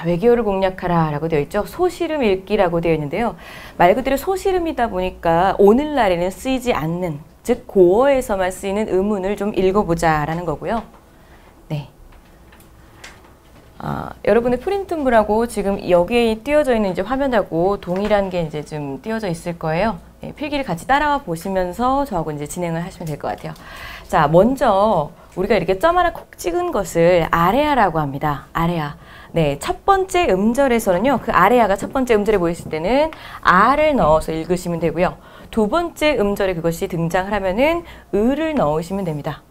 외계어를 공략하라 라고 되어 있죠. 소시름 읽기라고 되어 있는데요. 말 그대로 소시름이다 보니까 오늘날에는 쓰이지 않는, 즉 고어에서만 쓰이는 의문을 좀 읽어보자 라는 거고요. 네. 여러분의 프린트물하고 지금 여기에 띄어져 있는 이제 화면하고 동일한 게 이제 좀 띄어져 있을 거예요. 네, 필기를 같이 따라와 보시면서 저하고 이제 진행을 하시면 될 것 같아요. 자, 먼저 우리가 이렇게 점 하나 콕 찍은 것을 아레아라고 합니다. 아레아. 네, 첫 번째 음절에서는요, 그 아레아가 첫 번째 음절에 보였을 때는 아를 넣어서 읽으시면 되고요. 두 번째 음절에 그것이 등장을 하면은 을을 넣으시면 됩니다.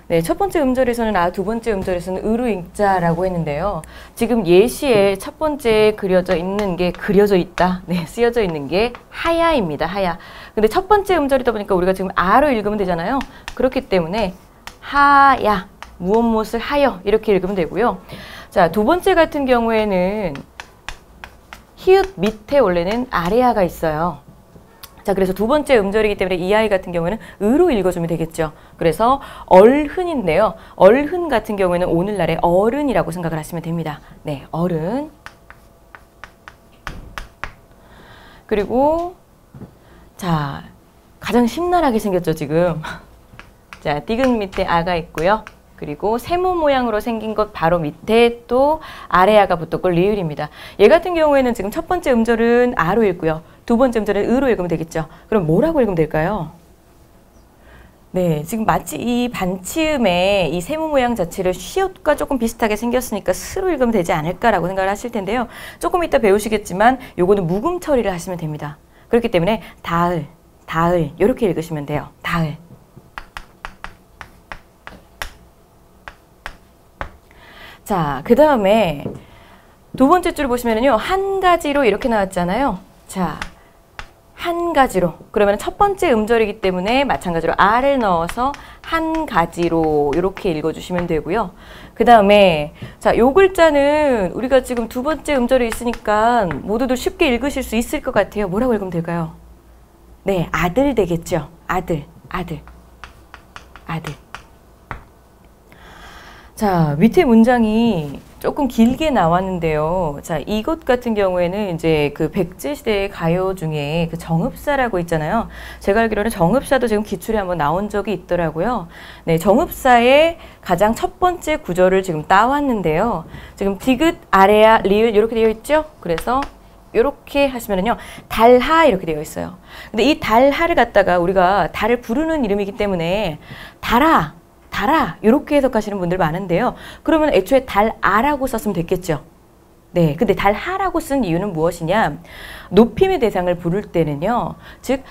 네, 첫 번째 음절에서는 아, 두 번째 음절에서는 으로 읽자라고 했는데요. 지금 예시에 첫 번째 그려져 있는 게 그려져 있다. 네, 쓰여져 있는 게 하야입니다. 하야. 근데 첫 번째 음절이다 보니까 우리가 지금 아로 읽으면 되잖아요. 그렇기 때문에 하야, 무엇무엇을 하여 이렇게 읽으면 되고요. 자, 두 번째 같은 경우에는 히읗 밑에 원래는 아레아가 있어요. 자, 그래서 두 번째 음절이기 때문에 이 아이 같은 경우에는 으로 읽어주면 되겠죠. 그래서 얼흔인데요. 얼흔 같은 경우에는 오늘날의 어른이라고 생각을 하시면 됩니다. 네, 어른. 그리고 자, 가장 심란하게 생겼죠, 지금. 자, 디귿 밑에 아가 있고요. 그리고 세모 모양으로 생긴 것 바로 밑에 또 아래아가 붙었고 리을입니다. 얘 같은 경우에는 지금 첫 번째 음절은 아로 읽고요. 두 번째 음절은 으로 읽으면 되겠죠. 그럼 뭐라고 읽으면 될까요? 네, 지금 마치 이 반치음의 이 세모 모양 자체를 시옷과 조금 비슷하게 생겼으니까 스로 읽으면 되지 않을까라고 생각을 하실 텐데요. 조금 이따 배우시겠지만 요거는 묵음 처리를 하시면 됩니다. 그렇기 때문에 다을, 다을 이렇게 읽으시면 돼요. 다을. 자, 그 다음에 두 번째 줄을 보시면은요, 한 가지로 이렇게 나왔잖아요. 자, 한 가지로. 그러면 첫 번째 음절이기 때문에 마찬가지로 아를 넣어서 한 가지로 이렇게 읽어주시면 되고요. 그 다음에 자, 요 글자는 우리가 지금 두 번째 음절에 있으니까 모두들 쉽게 읽으실 수 있을 것 같아요. 뭐라고 읽으면 될까요? 네, 아들 되겠죠. 아들, 아들, 아들. 자, 밑에 문장이 조금 길게 나왔는데요. 자, 이것 같은 경우에는 이제 그 백제시대의 가요 중에 그 정읍사라고 있잖아요. 제가 알기로는 정읍사도 지금 기출에 한번 나온 적이 있더라고요. 네, 정읍사의 가장 첫 번째 구절을 지금 따왔는데요. 지금 디귿, 아레아, 리을 이렇게 되어 있죠? 그래서 이렇게 하시면은요, 달하 이렇게 되어 있어요. 근데 이 달하를 갖다가 우리가 달을 부르는 이름이기 때문에 달아, 달아 이렇게 해석하시는 분들 많은데요. 그러면 애초에 달아라고 썼으면 됐겠죠. 네, 근데 달하라고 쓴 이유는 무엇이냐? 높임의 대상을 부를 때는요, 즉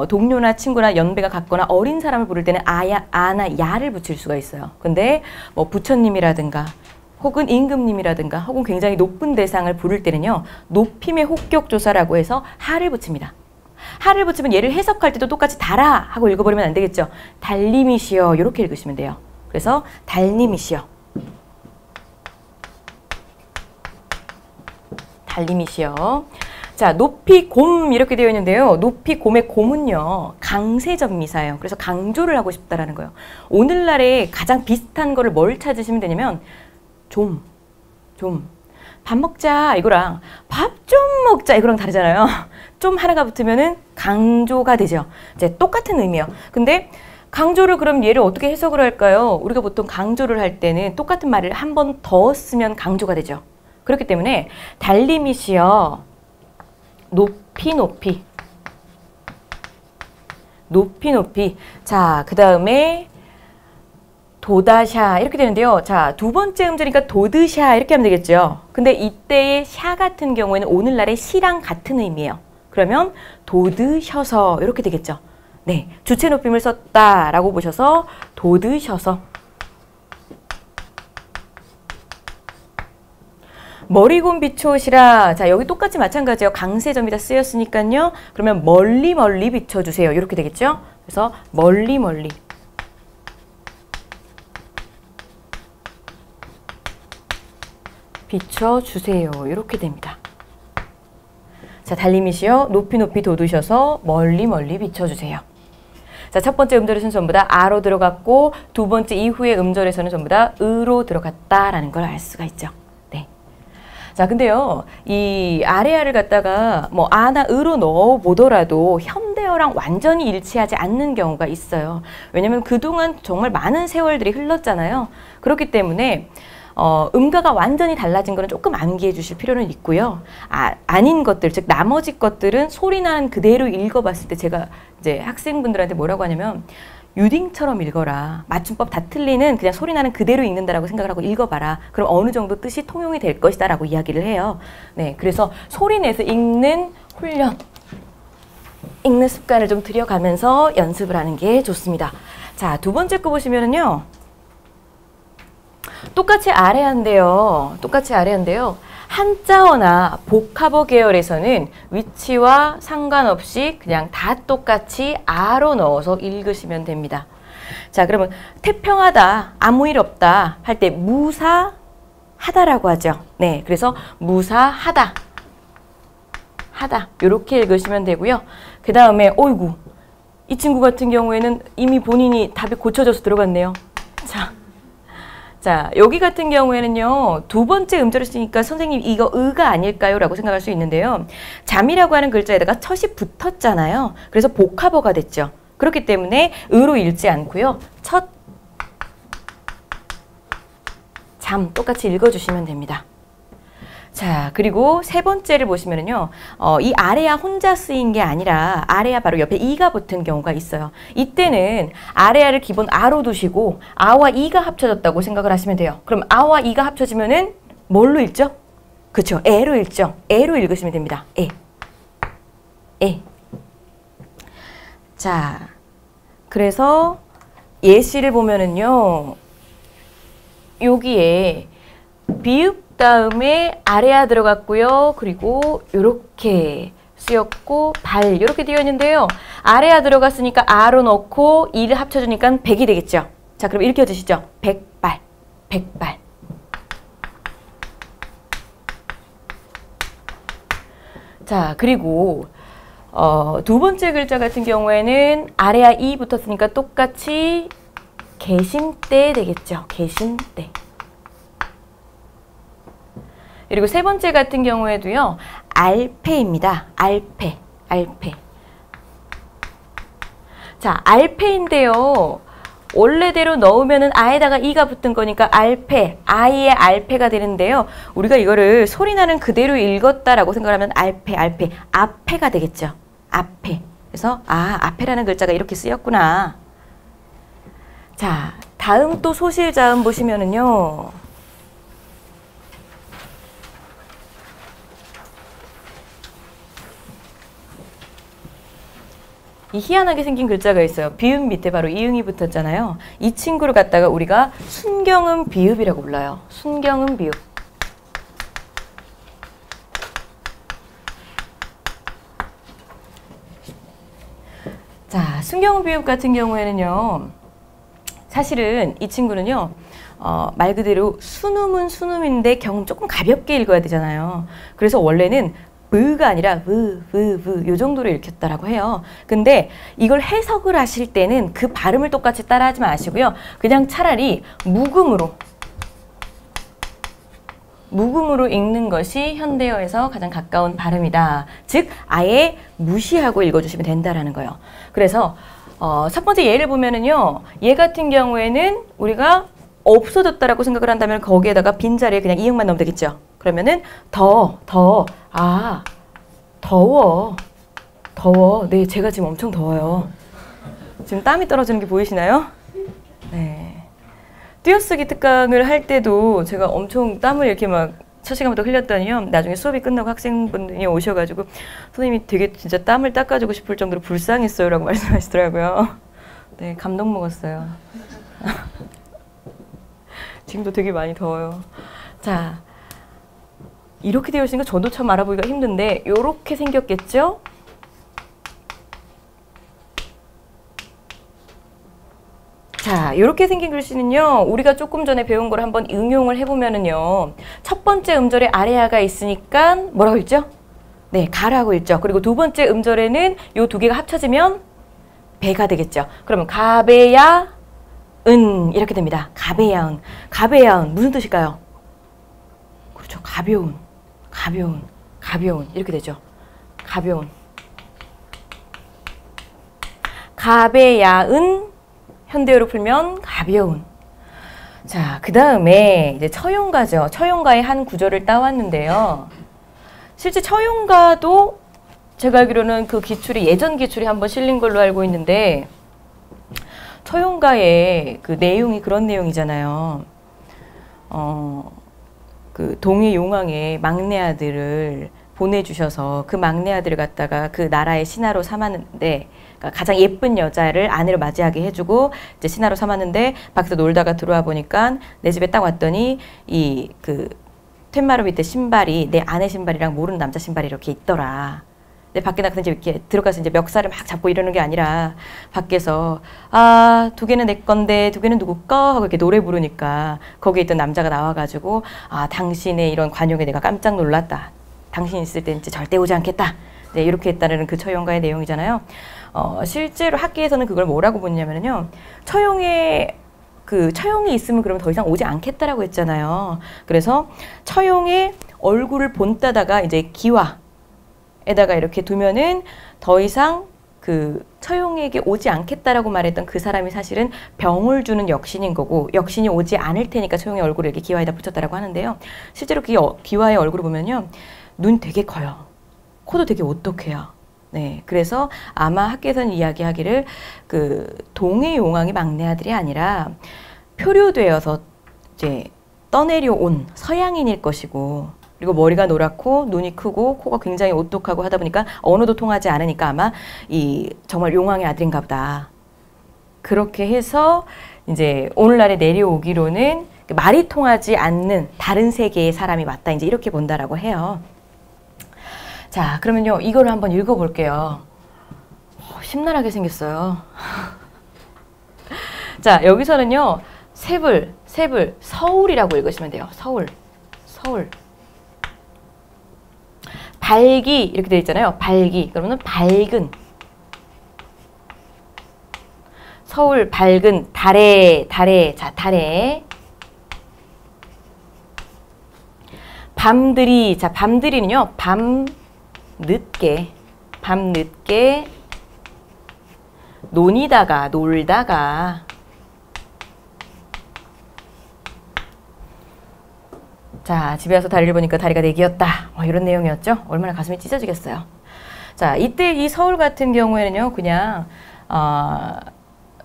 동료나 친구나 연배가 같거나 어린 사람을 부를 때는 아야, 아나 야를 붙일 수가 있어요. 근데 뭐 부처님이라든가 혹은 임금님이라든가 혹은 굉장히 높은 대상을 부를 때는요, 높임의 혹격조사라고 해서 하를 붙입니다. 하를 붙이면 얘를 해석할 때도 똑같이 달아 하고 읽어버리면 안 되겠죠. 달님이시여 이렇게 읽으시면 돼요. 그래서 달님이시여, 달님이시여. 자, 높이 곰 이렇게 되어 있는데요. 높이 곰의 곰은요, 강세전미사예요. 그래서 강조를 하고 싶다라는 거예요. 오늘날에 가장 비슷한 거를 뭘 찾으시면 되냐면 좀 밥 먹자 이거랑 밥 좀 먹자 이거랑 다르잖아요. 좀 하나가 붙으면은 강조가 되죠. 이제 똑같은 의미예요. 근데 강조를 그럼 얘를 어떻게 해석을 할까요? 우리가 보통 강조를 할 때는 똑같은 말을 한 번 더 쓰면 강조가 되죠. 그렇기 때문에 달님이시여 높이 높이 높이 높이. 자, 그 다음에 도다샤 이렇게 되는데요. 자, 두 번째 음절이니까 도드샤 이렇게 하면 되겠죠. 근데 이때의 샤 같은 경우에는 오늘날의 시랑 같은 의미예요. 그러면 도드셔서 이렇게 되겠죠. 네, 주체 높임을 썼다라고 보셔서 도드셔서. 머리곰 비춰오시라. 자, 여기 똑같이 마찬가지예요. 강세점이다 쓰였으니까요. 그러면 멀리 멀리 비춰주세요. 이렇게 되겠죠. 그래서 멀리 멀리. 비춰주세요. 이렇게 됩니다. 자, 달님이시여 높이 높이 돋으셔서 멀리 멀리 비춰주세요. 자, 첫 번째 음절에서는 전부 다 아로 들어갔고 두 번째 이후의 음절에서는 전부 다 으로 들어갔다라는 걸 알 수가 있죠. 네. 자, 근데요, 이 아래아를 갖다가 뭐 아나 으로 넣어 보더라도 현대어랑 완전히 일치하지 않는 경우가 있어요. 왜냐면 그동안 정말 많은 세월들이 흘렀잖아요. 그렇기 때문에 음가가 완전히 달라진 거는 조금 암기해 주실 필요는 있고요. 아닌 것들, 즉 나머지 것들은 소리 나는 그대로 읽어봤을 때 제가 이제 학생분들한테 뭐라고 하냐면 유딩처럼 읽어라. 맞춤법 다 틀리는 그냥 소리 나는 그대로 읽는다라고 생각을 하고 읽어봐라. 그럼 어느 정도 뜻이 통용이 될 것이다 라고 이야기를 해요. 네, 그래서 소리 내서 읽는 훈련, 읽는 습관을 좀 들여가면서 연습을 하는 게 좋습니다. 자, 두 번째 거 보시면은요. 똑같이 아래한데요. 한자어나 복합어 계열에서는 위치와 상관없이 그냥 다 똑같이 아로 넣어서 읽으시면 됩니다. 자, 그러면 태평하다, 아무 일 없다 할 때 무사하다라고 하죠. 네, 그래서 무사하다, 하다 이렇게 읽으시면 되고요. 그 다음에 어이구, 이 친구 같은 경우에는 이미 본인이 답이 고쳐져서 들어갔네요. 자, 여기 같은 경우에는요, 두 번째 음절을 쓰니까 선생님 이거 의가 아닐까요? 라고 생각할 수 있는데요. 잠이라고 하는 글자에다가 첫 이 붙었잖아요. 그래서 복합어가 됐죠. 그렇기 때문에 의로 읽지 않고요. 첫, 잠 똑같이 읽어주시면 됩니다. 자, 그리고 세 번째를 보시면은요, 이 아래야 혼자 쓰인 게 아니라 아래야 바로 옆에 이가 붙은 경우가 있어요. 이때는 아래야를 기본 아로 두시고 아와 이가 합쳐졌다고 생각을 하시면 돼요. 그럼 아와 이가 합쳐지면은 뭘로 읽죠? 그쵸, 에로 읽죠. 에로 읽으시면 됩니다. 에. 자, 그래서 예시를 보면은요, 여기에 비읍 다음에 아래야 들어갔고요. 그리고 이렇게 쓰였고 발 이렇게 되어 있는데요. 아래야 들어갔으니까 아로 넣고 이를 합쳐주니까 백이 되겠죠. 자, 그럼 이렇게 해주시죠. 백발, 백발. 자, 그리고 두 번째 글자 같은 경우에는 아래야 이 붙었으니까 똑같이 계신때 되겠죠. 계신때. 그리고 세 번째 같은 경우에도요. 알패입니다. 알패. 자, 알패인데요. 원래대로 넣으면은 아에다가 이가 붙은 거니까 알패, 아이의 알패가 되는데요. 우리가 이거를 소리 나는 그대로 읽었다라고 생각하면 알패, 앞패가 되겠죠. 앞패. 그래서 앞패라는 글자가 이렇게 쓰였구나. 자, 다음 또 소실자음 보시면은요. 이 희한하게 생긴 글자가 있어요. 비읍 밑에 바로 이응이 붙었잖아요. 이 친구를 갖다가 우리가 순경음 비읍이라고 불러요. 순경음 비읍. 자, 순경음 비읍 같은 경우에는요. 사실은 이 친구는요. 말 그대로 순음은 순음인데 경음 조금 가볍게 읽어야 되잖아요. 그래서 원래는 브가 아니라 브 요 정도로 읽혔다라고 해요. 근데 이걸 해석을 하실 때는 그 발음을 똑같이 따라하지 마시고요. 그냥 차라리 묵음으로 읽는 것이 현대어에서 가장 가까운 발음이다. 즉 아예 무시하고 읽어주시면 된다라는 거예요. 그래서 첫 번째 예를 보면은요. 얘 같은 경우에는 우리가 없어졌다라고 생각을 한다면 거기에다가 빈자리에 그냥 이응만 넣으면 되겠죠. 그러면은 더워. 네, 제가 지금 엄청 더워요. 지금 땀이 떨어지는 게 보이시나요? 네. 띄어쓰기 특강을 할 때도 제가 엄청 땀을 이렇게 막 첫 시간부터 흘렸더니요. 나중에 수업이 끝나고 학생분들이 오셔가지고 선생님이 되게 진짜 땀을 닦아주고 싶을 정도로 불쌍했어요 라고 말씀하시더라고요. 네, 감동 먹었어요. 지금도 되게 많이 더워요. 자, 이렇게 되어 있으니까 저도 참 알아보기가 힘든데 이렇게 생겼겠죠? 자, 이렇게 생긴 글씨는요. 우리가 조금 전에 배운 걸 한번 응용을 해보면은요. 첫 번째 음절에 아래야가 있으니까 뭐라고 읽죠? 네, 가라고 읽죠. 그리고 두 번째 음절에는 이 두 개가 합쳐지면 배가 되겠죠. 그러면 가배야 은 이렇게 됩니다. 가배야은. 가배야은 무슨 뜻일까요? 그렇죠. 가벼운. 가벼운, 가벼운 이렇게 되죠. 가벼운. 가베야은 현대어로 풀면 가벼운. 자, 그 다음에 이제 처용가죠. 처용가의 한 구절을 따왔는데요. 실제 처용가도 제가 알기로는 그 기출이 예전 기출이 한번 실린 걸로 알고 있는데 처용가의 그 내용이 그런 내용이잖아요. 그 동해 용왕의 막내 아들을 보내주셔서 그 막내 아들을 갖다가 그 나라의 신하로 삼았는데, 그러니까 가장 예쁜 여자를 아내로 맞이하게 해주고 이제 신하로 삼았는데 밖에서 놀다가 들어와 보니까 내 집에 딱 왔더니 이 그 텐마루 밑에 신발이 내 아내 신발이랑 모르는 남자 신발이 이렇게 있더라. 근데 밖에 나가서 이제 이렇게 들어가서 이제 멱살을 막 잡고 이러는 게 아니라 밖에서 아, 2개는 내 건데 2개는 누구 거? 하고 이렇게 노래 부르니까 거기에 있던 남자가 나와가지고 아, 당신의 이런 관용에 내가 깜짝 놀랐다. 당신 있을 땐 이제 절대 오지 않겠다. 네, 이렇게 했다는 그 처용가의 내용이잖아요. 실제로 학계에서는 그걸 뭐라고 보냐면요. 처용이 있으면 그러면 더 이상 오지 않겠다라고 했잖아요. 그래서 처용의 얼굴을 본따다가 이제 기와에다가 이렇게 두면은 더 이상 그 처용에게 오지 않겠다라고 말했던 그 사람이 사실은 병을 주는 역신인 거고, 역신이 오지 않을 테니까 처용의 얼굴을 이렇게 기와에다 붙였다라고 하는데요. 실제로 그 기와의 얼굴을 보면요. 눈 되게 커요. 코도 되게 오똑해요. 네, 그래서 아마 학계에서는 이야기하기를 그 동해 용왕의 막내 아들이 아니라 표류되어서 이제 떠내려온 서양인일 것이고, 그리고 머리가 노랗고 눈이 크고 코가 굉장히 오똑하고 하다 보니까 언어도 통하지 않으니까 아마 이 정말 용왕의 아들인가 보다. 그렇게 해서 이제 오늘날에 내려오기로는 말이 통하지 않는 다른 세계의 사람이 왔다. 이제 이렇게 본다라고 해요. 자, 그러면요, 이거를 한번 읽어볼게요. 심란하게 생겼어요. 자, 여기서는요, 세불, 서울이라고 읽으시면 돼요. 서울. 발기, 이렇게 되어 있잖아요. 발기. 그러면 밝은. 서울, 밝은, 달에. 자, 달에. 밤들이. 자, 밤들이는요, 밤늦게 놀다가 자, 집에 와서 다리를 보니까 다리가 4개였다. 이런 내용이었죠. 얼마나 가슴이 찢어지겠어요. 자, 이때 이 서울 같은 경우에는요, 그냥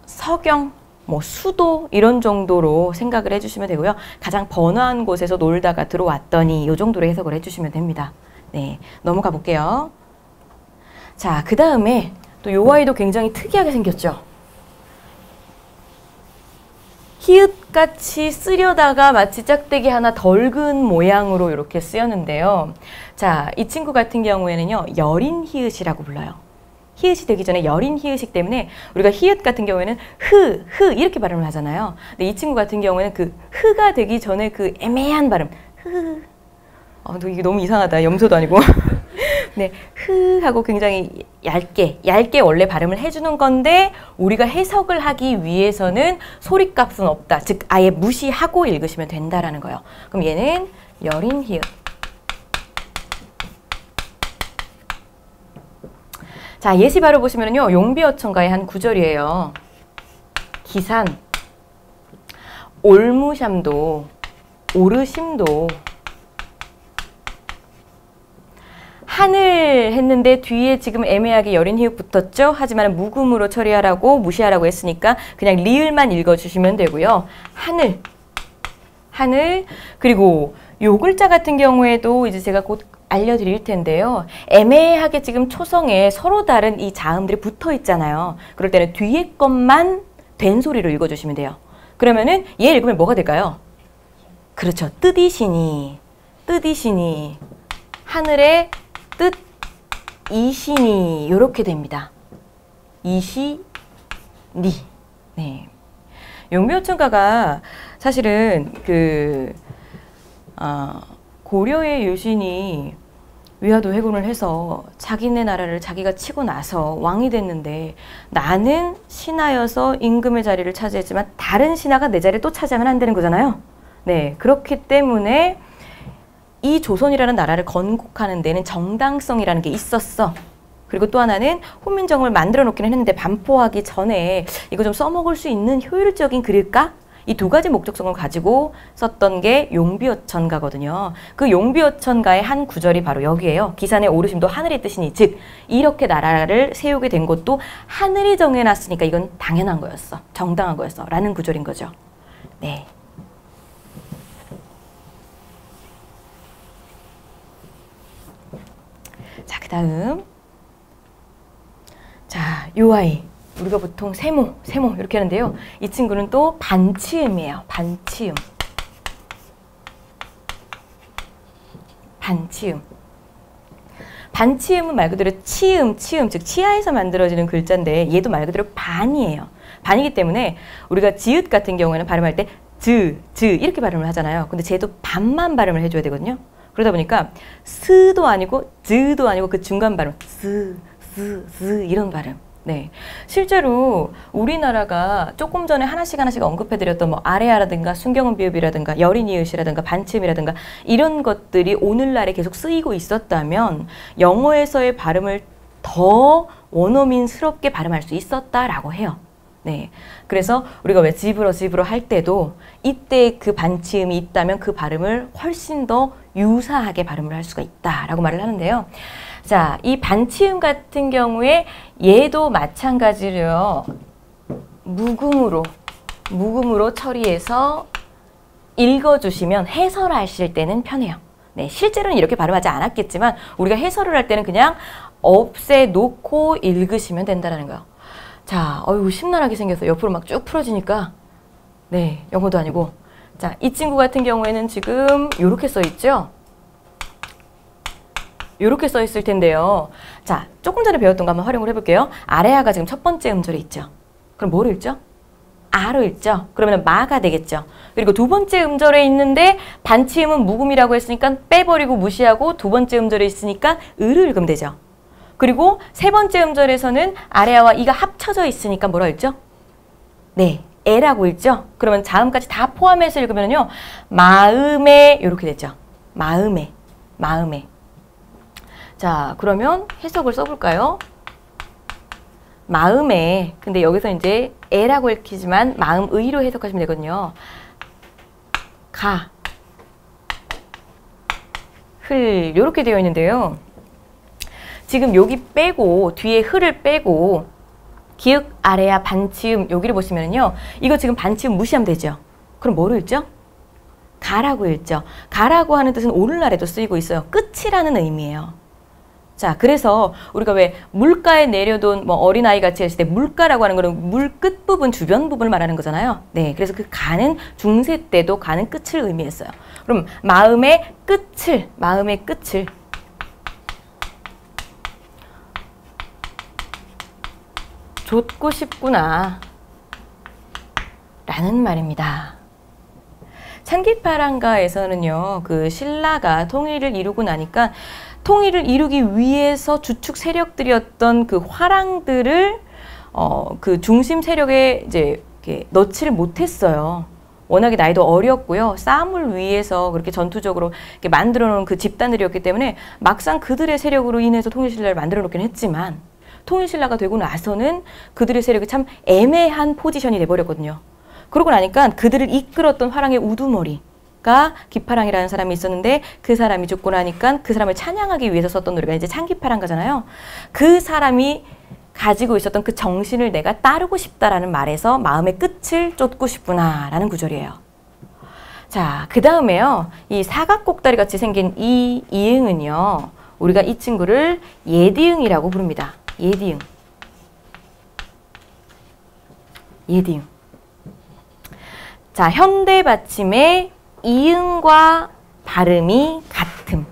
서경, 수도 이런 정도로 생각을 해주시면 되고요. 가장 번화한 곳에서 놀다가 들어왔더니 이 정도로 해석을 해주시면 됩니다. 네, 넘어가 볼게요. 자, 그 다음에 또 요 아이도 굉장히 특이하게 생겼죠. 히읗같이 쓰려다가 마치 짝대기 하나 덜 근 모양으로 이렇게 쓰였는데요. 자, 이 친구 같은 경우에는요, 여린 히읗이라고 불러요. 히읗이 되기 전에 여린 히읗이기 때문에 우리가 히읗 같은 경우에는 흐 이렇게 발음을 하잖아요. 근데 이 친구 같은 경우에는 그 흐가 되기 전에 그 애매한 발음, 이게 너무 이상하다. 염소도 아니고. 네, 흐 하고 굉장히 얇게 원래 발음을 해주는 건데 우리가 해석을 하기 위해서는 소리값은 없다. 즉 아예 무시하고 읽으시면 된다라는 거예요. 그럼 얘는 여린 히읗. 자, 예시 바로 보시면요, 용비어천가의 한 구절이에요. 기산, 올무샴도, 오르심도, 하늘 했는데 뒤에 지금 애매하게 여린 히읗 붙었죠? 하지만 묵음으로 처리하라고 무시하라고 했으니까 그냥 리을만 읽어주시면 되고요. 하늘, 그리고 요 글자 같은 경우에도 이제 제가 곧 알려드릴 텐데요. 애매하게 지금 초성에 서로 다른 이 자음들이 붙어 있잖아요. 그럴 때는 뒤에 것만 된 소리로 읽어주시면 돼요. 그러면은 얘 읽으면 뭐가 될까요? 그렇죠. 뜻이시니, 하늘의 뜻, 이시니, 요렇게 됩니다. 이시니. 네. 용비어천가가 사실은 고려의 유신이 위화도 회군을 해서 자기네 나라를 자기가 치고 나서 왕이 됐는데 나는 신하여서 임금의 자리를 차지했지만 다른 신하가 내 자리를 또 차지하면 안 되는 거잖아요. 네, 그렇기 때문에 이 조선이라는 나라를 건국하는 데는 정당성이라는 게 있었어. 그리고 또 하나는 훈민정음을 만들어 놓기는 했는데 반포하기 전에 이거 좀 써먹을 수 있는 효율적인 글일까? 이 두 가지 목적성을 가지고 썼던 게 용비어천가거든요. 그 용비어천가의 한 구절이 바로 여기에요. 기산의 오르심도 하늘의 뜻이니, 즉 이렇게 나라를 세우게 된 것도 하늘이 정해놨으니까 이건 당연한 거였어. 정당한 거였어. 라는 구절인 거죠. 네. 자, 그 다음. 자, 요 아이. 우리가 보통 세모 이렇게 하는데요. 이 친구는 또 반치음이에요. 반치음. 반치음은 말 그대로 치음, 즉 치아에서 만들어지는 글자인데 얘도 말 그대로 반이에요. 반이기 때문에 우리가 지읒 같은 경우에는 발음할 때 즈 이렇게 발음을 하잖아요. 근데 쟤도 반만 발음을 해줘야 되거든요. 그러다 보니까 스도 아니고 즈도 아니고 그 중간 발음 스 이런 발음. 네, 실제로 우리나라가 조금 전에 하나씩 언급해드렸던 뭐 아래아라든가 순경음 비읍이라든가 여린이읒이라든가 반치음이라든가 이런 것들이 오늘날에 계속 쓰이고 있었다면 영어에서의 발음을 더 원어민스럽게 발음할 수 있었다라고 해요. 네, 그래서 우리가 왜 집으로 할 때도 이때 그 반치음이 있다면 그 발음을 훨씬 더 유사하게 발음을 할 수가 있다라고 말을 하는데요. 자, 이 반치음 같은 경우에 얘도 마찬가지로요. 묵음으로 처리해서 읽어주시면 해설하실 때는 편해요. 네, 실제로는 이렇게 발음하지 않았겠지만 우리가 해설을 할 때는 그냥 없애놓고 읽으시면 된다는 거예요. 자, 어이구 심란하게 생겨서 옆으로 막 쭉 풀어지니까 네, 영어도 아니고. 자, 이 친구 같은 경우에는 지금 이렇게 써 있죠. 이렇게 써 있을 텐데요. 자, 조금 전에 배웠던 거 한번 활용을 해볼게요. 아래아가 지금 첫 번째 음절에 있죠. 그럼 뭐로 읽죠? 아로 읽죠. 그러면 마가 되겠죠. 그리고 두 번째 음절에 있는데 반치음은 묵음이라고 했으니까 빼버리고 무시하고 두 번째 음절에 있으니까 을을 읽으면 되죠. 그리고 세 번째 음절에서는 아래아와 이가 합쳐져 있으니까 뭐라 읽죠? 네, 에라고 읽죠. 그러면 자음까지 다 포함해서 읽으면요. 마음에 이렇게 되죠. 마음에. 자, 그러면 해석을 써볼까요? 마음에, 근데 여기서 이제 에라고 읽히지만 마음의로 해석하시면 되거든요. 가, 흘, 이렇게 되어 있는데요. 지금 여기 빼고, 뒤에 흘을 빼고, 기역, 아래야, 반치음, 여기를 보시면요. 이거 지금 반치음 무시하면 되죠. 그럼 뭐로 읽죠? 가라고 읽죠. 가라고 하는 뜻은 오늘날에도 쓰이고 있어요. 끝이라는 의미예요. 자, 그래서 우리가 왜 물가에 내려둔 뭐 어린아이 같이 했을 때 물가라고 하는 거는 물 끝부분, 주변 부분을 말하는 거잖아요. 네, 그래서 그 가는 중세 때도 가는 끝을 의미했어요. 그럼 마음의 끝을 좇고 싶구나 라는 말입니다. 찬기파랑가에서는요, 그 신라가 통일을 이루고 나니까 통일을 이루기 위해서 주축 세력들이었던 그 화랑들을 그 중심 세력에 이제 이렇게 넣지를 못했어요. 워낙에 나이도 어렸고요. 싸움을 위해서 그렇게 전투적으로 이렇게 만들어 놓은 그 집단들이었기 때문에 막상 그들의 세력으로 인해서 통일신라를 만들어 놓긴 했지만 통일신라가 되고 나서는 그들의 세력이 참 애매한 포지션이 돼버렸거든요. 그러고 나니까 그들을 이끌었던 화랑의 우두머리가 기파랑이라는 사람이 있었는데 그 사람이 죽고 나니까 그 사람을 찬양하기 위해서 썼던 노래가 이제 찬기파랑가잖아요. 그 사람이 가지고 있었던 그 정신을 내가 따르고 싶다라는 말에서 마음의 끝을 쫓고 싶구나 라는 구절이에요. 자, 그 다음에요. 이 사각꼭다리 같이 생긴 이 이응은요. 우리가 이 친구를 예디응이라고 부릅니다. 예디응. 자, 현대 받침의 이응과 발음이 같음.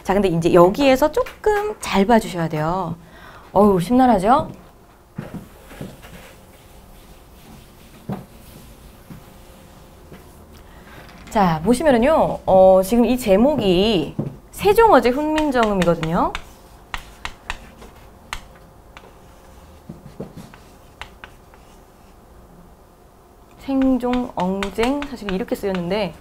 자, 근데 이제 여기에서 조금 잘 봐주셔야 돼요. 어우, 심란하죠? 자, 보시면은요, 지금 이 제목이 세종어제 훈민정음이거든요. 생종, 엉쟁, 사실 이렇게 쓰였는데,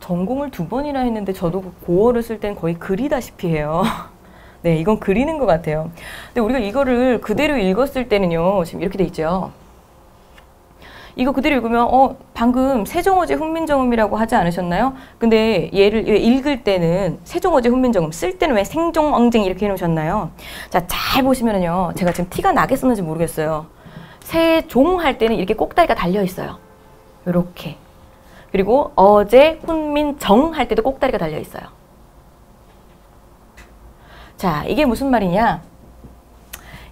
전공을 2번이나 했는데 저도 고어를 쓸 땐 거의 그리다시피 해요. 네, 이건 그리는 것 같아요. 근데 우리가 이거를 그대로 읽었을 때는요, 지금 이렇게 돼 있죠. 이거 그대로 읽으면 방금 세종어제 훈민정음이라고 하지 않으셨나요? 근데 얘를 읽을 때는 세종어제 훈민정음, 쓸 때는 왜 생종엉쟁 이렇게 해놓으셨나요? 자, 잘 보시면은요, 제가 지금 티가 나겠었는지 모르겠어요. 세종 할 때는 이렇게 꼭다리가 달려 있어요. 요렇게. 그리고 어제 훈민정 할 때도 꼭다리가 달려 있어요. 자, 이게 무슨 말이냐?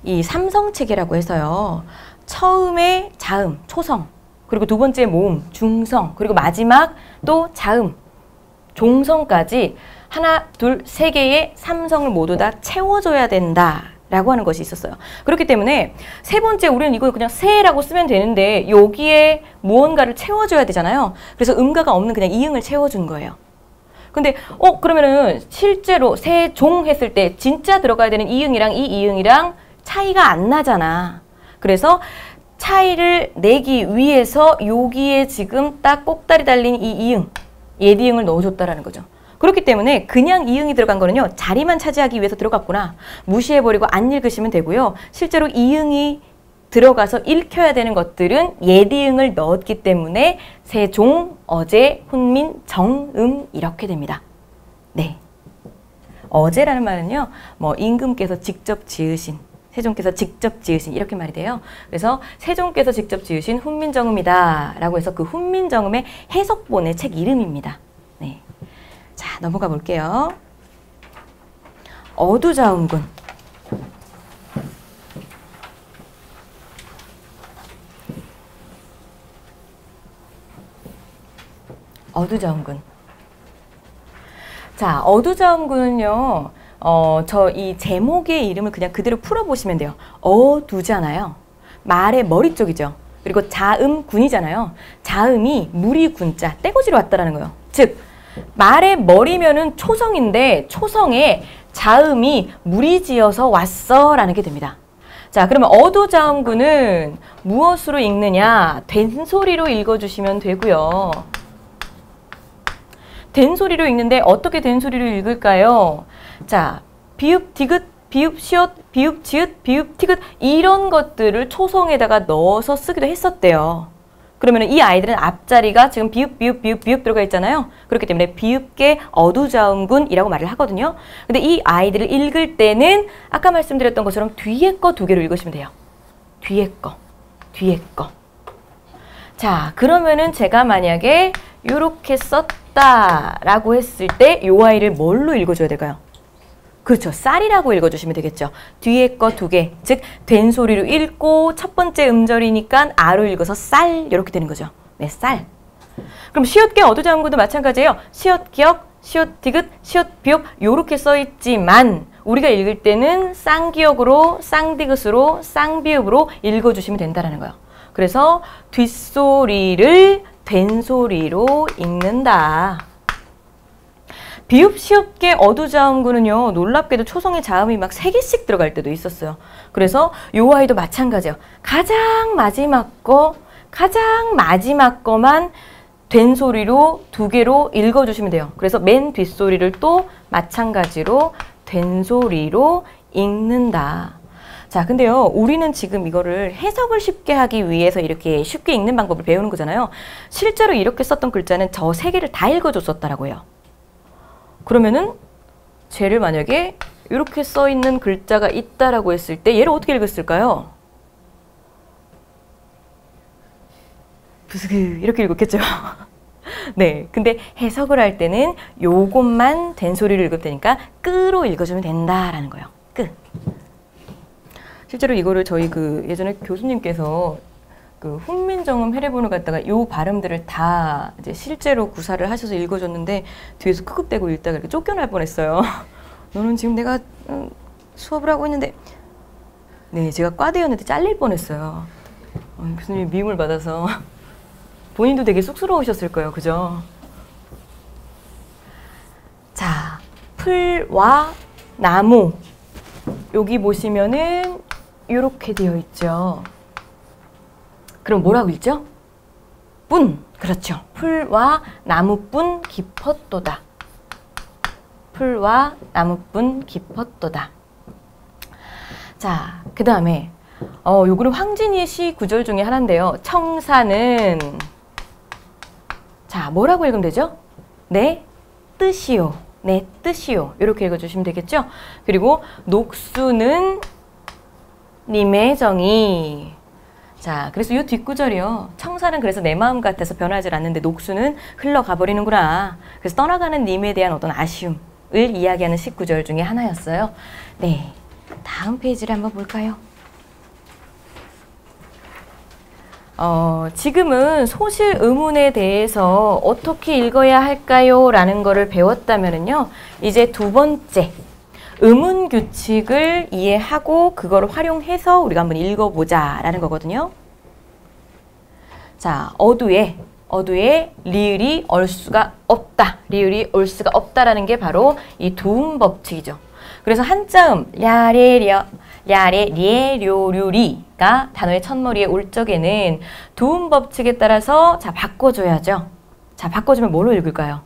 이 삼성체계라고 해서요. 처음에 자음, 초성, 그리고 두 번째 모음, 중성, 그리고 마지막 또 자음, 종성까지 하나, 둘, 세 개의 삼성을 모두 다 채워줘야 된다. 라고 하는 것이 있었어요. 그렇기 때문에 세 번째 우리는 이거 그냥 세라고 쓰면 되는데 여기에 무언가를 채워줘야 되잖아요. 그래서 음가가 없는 그냥 이응을 채워준 거예요. 근데 그러면은 실제로 세종 했을 때 진짜 들어가야 되는 이응이랑 이 이응이랑 차이가 안 나잖아. 그래서 차이를 내기 위해서 여기에 지금 딱 꼭다리 달린 이 이응, 예디응을 넣어줬다라는 거죠. 그렇기 때문에 그냥 이응이 들어간 거는요. 자리만 차지하기 위해서 들어갔구나. 무시해버리고 안 읽으시면 되고요. 실제로 이응이 들어가서 읽혀야 되는 것들은 예디응을 넣었기 때문에 세종, 어제, 훈민, 정음 이렇게 됩니다. 네. 어제라는 말은요. 뭐 임금께서 직접 지으신, 세종께서 직접 지으신 이렇게 말이 돼요. 그래서 세종께서 직접 지으신 훈민정음이다 라고 해서 그 훈민정음의 해석본의 책 이름입니다. 네. 자, 넘어가 볼게요. 어두자음군. 어두자음군. 자, 어두자음군은요. 저 이 제목의 이름을 그냥 그대로 풀어보시면 돼요. 어두잖아요. 말의 머리 쪽이죠. 그리고 자음군이잖아요. 자음이 무리군자, 떼거지로 왔다라는 거예요. 즉, 말의 머리면은 초성인데 초성에 자음이 무리지어서 왔어 라는 게 됩니다. 자, 그러면 어두자음군은 무엇으로 읽느냐? 된소리로 읽어주시면 되고요. 된소리로 읽는데 어떻게 된소리로 읽을까요? 자, 비읍, 디귿, 비읍, 시옷, 비읍, 지읒, 비읍, 티귿 이런 것들을 초성에다가 넣어서 쓰기도 했었대요. 그러면 이 아이들은 앞자리가 지금 비읍, 비읍, 비읍, 비읍 들어가 있잖아요. 그렇기 때문에 비읍계 어두자음군이라고 말을 하거든요. 근데 이 아이들을 읽을 때는 아까 말씀드렸던 것처럼 뒤에 거 2개로 읽으시면 돼요. 뒤에 거, 뒤에 거. 자, 그러면은 제가 만약에 이렇게 썼다라고 했을 때 이 아이를 뭘로 읽어줘야 될까요? 그렇죠. 쌀이라고 읽어주시면 되겠죠. 뒤에 거 2개. 즉, 된 소리로 읽고 첫 번째 음절이니까 아로 읽어서 쌀 이렇게 되는 거죠. 네, 쌀. 그럼 시옷계 어두자음군도 마찬가지예요. 시옷 기역, 시옷 디귿, 시옷 비읍 요렇게 써있지만 우리가 읽을 때는 쌍기역으로, 쌍디귿으로, 쌍비읍으로 읽어주시면 된다는 거예요. 그래서 뒷소리를 된소리로 읽는다. 비읍, 시읍계 어두자음군은요. 놀랍게도 초성에 자음이 막 3개씩 들어갈 때도 있었어요. 그래서 요 아이도 마찬가지예요. 가장 마지막 거만 된소리로 2개로 읽어주시면 돼요. 그래서 맨 뒷소리를 또 마찬가지로 된소리로 읽는다. 자, 근데요. 우리는 지금 이거를 해석을 쉽게 하기 위해서 이렇게 쉽게 읽는 방법을 배우는 거잖아요. 실제로 이렇게 썼던 글자는 저 3개를 다 읽어줬었다라고 해요. 그러면은 쟤를 만약에 이렇게 써있는 글자가 있다라고 했을 때 얘를 어떻게 읽었을까요? 부스그 이렇게 읽었겠죠. 네, 근데 해석을 할 때는 요것만 된소리를 읽을 테니까 끄로 읽어주면 된다라는 거예요. 끄. 실제로 이거를 저희 예전에 교수님께서 훈민정음 해례본을 갖다가 요 발음들을 다 이제 실제로 구사를 하셔서 읽어줬는데 뒤에서 크급대고 읽다가 이렇게 쫓겨날 뻔했어요. 너는 지금 내가 수업을 하고 있는데 네, 제가 과대였는데 잘릴 뻔했어요. 교수님이 미움을 받아서 본인도 되게 쑥스러우셨을 거예요. 그죠? 자, 풀과 나무 여기 보시면은 이렇게 되어 있죠. 그럼 뭐라고 읽죠? 나무뿐. 그렇죠. 풀과 나무뿐 깊었도다. 풀과 나무뿐 깊었도다. 자, 그 다음에 요거는 황진이의 시 구절 중에 하나인데요. 청사는 자, 뭐라고 읽으면 되죠? 내 뜻이요. 내 뜻이요. 이렇게 읽어주시면 되겠죠? 그리고 녹수는 님의 정이. 자, 그래서 이 뒷구절이요. 청사는 그래서 내 마음 같아서 변하지 않는데 녹수는 흘러가 버리는구나. 그래서 떠나가는 님에 대한 어떤 아쉬움을 이야기하는 19절 중에 하나였어요. 네, 다음 페이지를 한번 볼까요? 지금은 소실 의문에 대해서 어떻게 읽어야 할까요? 라는 거를 배웠다면요. 이제 두 번째, 의문 규칙을 이해하고 그걸 활용해서 우리가 한번 읽어보자 라는 거거든요. 자, 어두에 리을이 올 수가 없다. 리을이 올 수가 없다라는 게 바로 이 도움 법칙이죠. 그래서 한자음 랴레 료류리가 단어의 첫머리에 올 적에는 도움 법칙에 따라서 자, 바꿔줘야죠. 자, 바꿔주면 뭐로 읽을까요?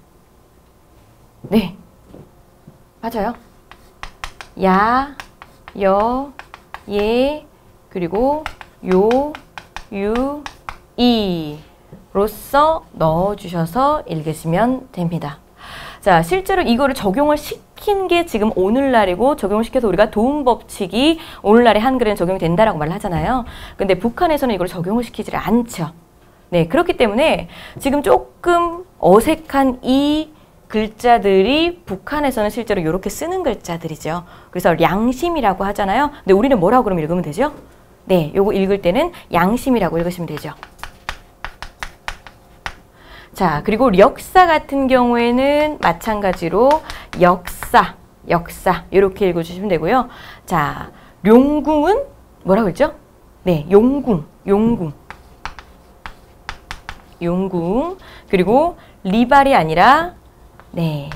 네, 맞아요. 야, 여, 예, 그리고 요, 유, 이 로써 넣어주셔서 읽으시면 됩니다. 자, 실제로 이거를 적용을 시킨 게 지금 오늘날이고 적용을 시켜서 우리가 도움 법칙이 오늘날의 한글에는 적용이 된다라고 말을 하잖아요. 근데 북한에서는 이걸 적용을 시키지 않죠. 네, 그렇기 때문에 지금 조금 어색한 이 글자들이 북한에서는 실제로 이렇게 쓰는 글자들이죠. 그래서 량심이라고 하잖아요. 근데 우리는 뭐라고 그럼 읽으면 되죠? 네, 요거 읽을 때는 양심이라고 읽으시면 되죠. 자, 그리고 역사 같은 경우에는 마찬가지로 역사 이렇게 읽어주시면 되고요. 자, 용궁은 뭐라고 했죠? 네, 용궁. 그리고 리발이 아니라 네,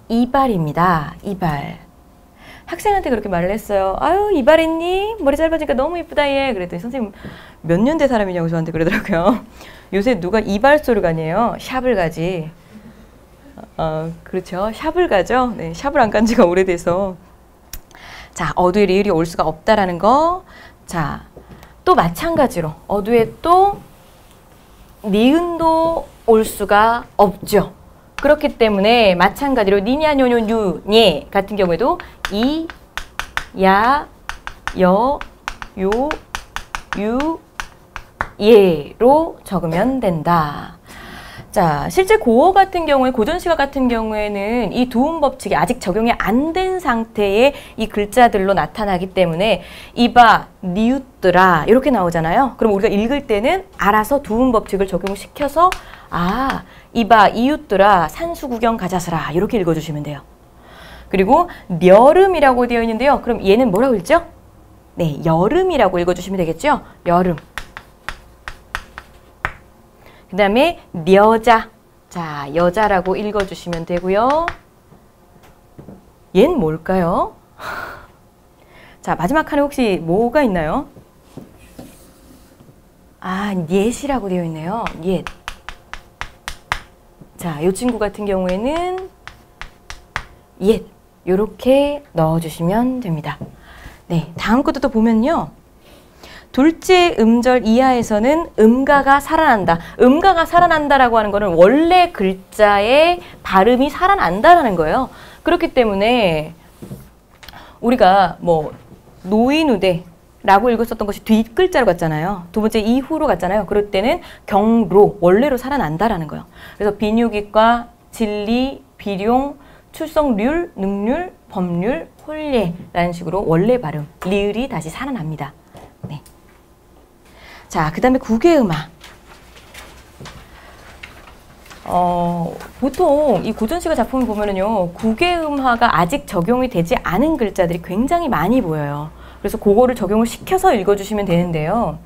이발입니다. 이발. 학생한테 그렇게 말을 했어요. 아유, 이발했니? 머리 짧아지니까 너무 이쁘다 얘. 그랬더니 선생님 몇 년대 사람이냐고 저한테 그러더라고요. 요새 누가 이발소를 가냐요? 샵을 가지. 그렇죠. 샵을 가죠. 네, 샵을 안 간 지가 오래돼서. 자, 어두에 리을이 올 수가 없다라는 거. 자, 또 마찬가지로 어두에 또 니은도 올 수가 없죠. 그렇기 때문에 마찬가지로 니냐뇨뇨뉴 같은 경우에도 이, 야, 여, 요, 유, 예로 적으면 된다. 자, 실제 고어 같은 경우에 고전시가 같은 경우에는 이 도움 법칙이 아직 적용이 안 된 상태의 이 글자들로 나타나기 때문에 이봐, 니웃더라 이렇게 나오잖아요. 그럼 우리가 읽을 때는 알아서 도움 법칙을 적용시켜서 아, 이봐, 이웃더라 산수 구경 가자스라 이렇게 읽어주시면 돼요. 그리고 여름이라고 되어 있는데요. 그럼 얘는 뭐라고 읽죠? 네, 여름이라고 읽어주시면 되겠죠? 여름. 그 다음에 여자. 자, 여자라고 읽어주시면 되고요. 얘는 뭘까요? 자, 마지막 칸에 혹시 뭐가 있나요? 아, 옅이라고 되어 있네요. 옅. 자, 이 친구 같은 경우에는 옅. 요렇게 넣어주시면 됩니다. 네, 다음 것도 또 보면요. 둘째 음절 이하에서는 음가가 살아난다. 음가가 살아난다라고 하는 거는 원래 글자의 발음이 살아난다라는 거예요. 그렇기 때문에 우리가 뭐 노인우대라고 읽었었던 것이 뒷글자로 갔잖아요. 두 번째 이후로 갔잖아요. 그럴 때는 경로, 원래로 살아난다라는 거예요. 그래서 비뇨기과, 진리, 비룡, 출석률, 능률, 법률, 홀례라는 식으로 원래 발음, 리을이 다시 살아납니다. 네. 자, 그 다음에 국외음화. 보통 이 고전시가 작품을 보면은요, 국외음화가 아직 적용이 되지 않은 글자들이 굉장히 많이 보여요. 그래서 그거를 적용을 시켜서 읽어주시면 되는데요.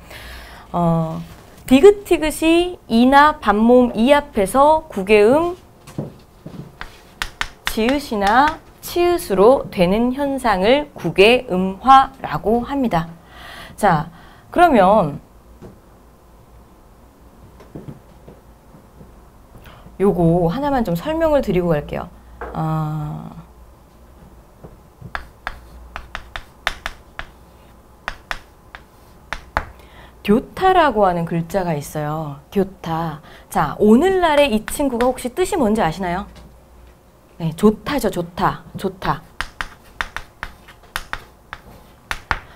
디귿티귿이 이나 반모음 이 앞에서 국외음 지읒이나 치읒으로 되는 현상을 국외음화라고 합니다. 자, 그러면 요거 하나만 좀 설명을 드리고 갈게요. 교타라고 하는 글자가 있어요. 교타. 자, 오늘날의 이 친구가 혹시 뜻이 뭔지 아시나요? 네, 좋다죠. 좋다. 좋다.